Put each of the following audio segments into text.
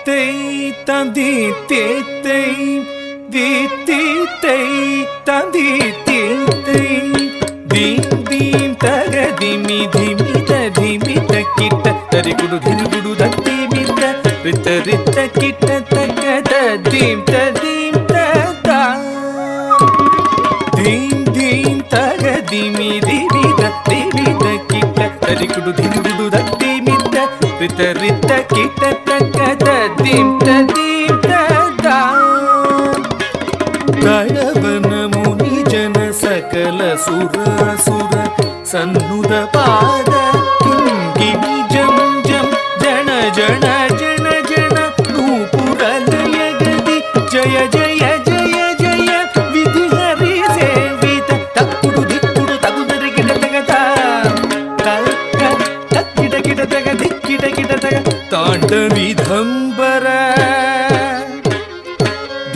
தை தந்தி தேத்தை தி தை தந்தி தேத்தை theme theme தக திமி திமி திமி தக்கிட்ட தரிகுடு திரிகுடு தத்தி மித்த ரித்த ரித்த கிட்ட தக்க தீம் தீம் தா தீம் தீம் தக திமி திமி தக்கிட்ட தரிகுடு திரிகுடு தத்தி மித்த ரித்த ரித்த கிட்ட தக்க தீம் தீம் தா ಕಳವನ ಮುನಿ ಜನ ಸಕಲ ಸುರ ಸನ್ನುದ ಪಾದ ಕಿಂಗಿಣಿ ಜಂ ಜಂ ಜನ ಜನ ಜನ ಜನ ನೂಪುರ ಲಯ ಗದಿ ಜಯ ಜಯ ಜಯ ಜಯ ವಿಧಿ ಹರಿ ಸೇವಿತ ತಕ್ಕುಡು ದಿಕ್ಕುಡು ತಗುದರೆ ಗಿಡ ತಗತ ತಕ್ಕಿಡ ಗಿಡ ತಗ ದಿಕ್ಕಿಡ ಗಿಡ ತಗ ತಾಂಡವಿಧಂಬರ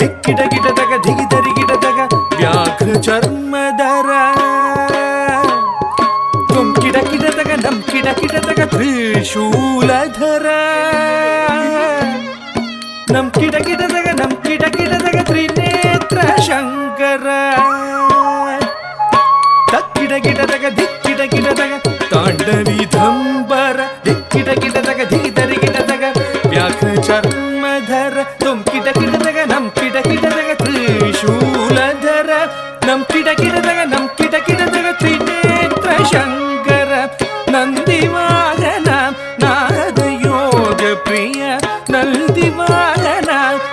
ದಿಕ್ಕಿಡ ಗಿಡ ತಗ ದಿಗಿದರಿ ಗಿಡ ತಗ ವ್ಯಾಘ್ರ ಚರ್ಮದರ ತುಂ ಕಿಡ ಕಿಡ ತಗ ನಂ ಕಿಡ ಕಿಡ ತಗ ತ್ರಿಶೂಲಧರ ನಂ ಕಿಡ ಕಿಡ ತಗ ನಂ ಕಿಡ ಕಿಡ ತಗ ತ್ರಿನೇತ್ರ ಶಂಕರ ತಕ್ಕಿಡ ಗಿಡ ತಗ ದಿಕ್ಕಿಡ ಗಿಡ ತಗ ತಾಂಡವಿಧಂಬರ ದಿಕ್ಕಿಡ ಗಿಡ ತಗ ದಿಗಿದರಿ ಗಿಡ ತಗ ವ್ಯಾಘ್ರ ಚರ್ಮಧರ ತುಂ ಕಿಡ ಕಿಡ ತಗ ನಂ ಕಿಡ ಕಿಡ ತಗ ತ್ರಿಶೂಲಧರ ನಂ ಕಿಡ ಕಿಡ ತಗ ನಂ ಕಿಡ ಕಿಡ ತಗ ತ್ರಿನೇತ್ರ ಶಂಕರ ನಂದಿವಾಹನ ನಾದ ಯೋಗ ಪ್ರಿಯ ನಂದಿವಾಹನ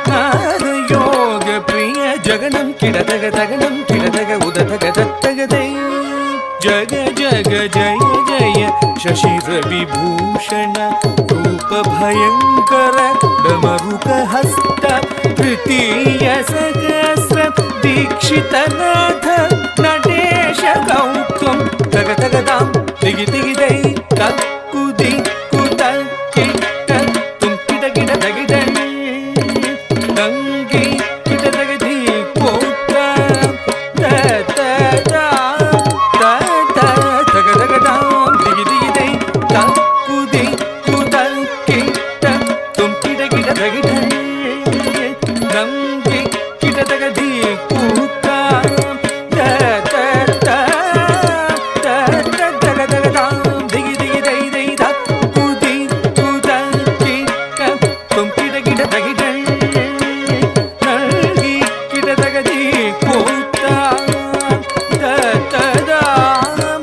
ನಾದ ಯೋಗ ಪ್ರಿಯ ಜಗನಂ ಕಿಡ ತಗ ತಗನಂ ಕಿಡ ತಗ ಉದ ತಗ ತತ್ತಗದೈ ಜಗ ಜಗ ಜಯ ಜಯ ಶಶಿರ ವಿಭೂಷಣ ರೂಪ ಭಯಂಕರ ಡಮರುಕ ಹಸ್ತ ತೃತೀಯ ಸಹಸ್ರ ದೀಕ್ಷಿತನಾಥ ನಟೇಶ ಗೌತಮ್ ತಗ ತಗದಾಂ ದಿಗಿ ದಿಗಿದೈ ತಕ್ಕು ದಿಕ್ಕು ತಕ್ಕಿಟ್ಟ ತುಂ ಕಿಡ ಗಿಡ ತಗಿದ ದಂಗಿ ಕಿಡ ತಗದಿ ಕೋತ್ರ ತಗದಗದಾಂ ದಿಗಿ ದಿಗಿದೈ ತಕ್ಕು ದಿಕ್ಕು ತಕ್ಕಿಟ್ಟ ತುಂ ಕಿಡ ಗಿಡ ತಗಿದ ದಂಗಿ ಕಿಡ ತಗದಿ ಕೂತ ತಗದಗದಾಂ ದಿಗಿ ದಿಗಿ ದೈ ದೈ ತಕ್ಕು ದಿಕ್ಕು ತಕ್ಕಿಟ್ಟ ತುಂ ಕಿಡ ಗಿಡ ತಗಿದ ನಲ್ಗಿ ಕಿಡ ತಗದಿ ಕೂತ ತಗದಾಂ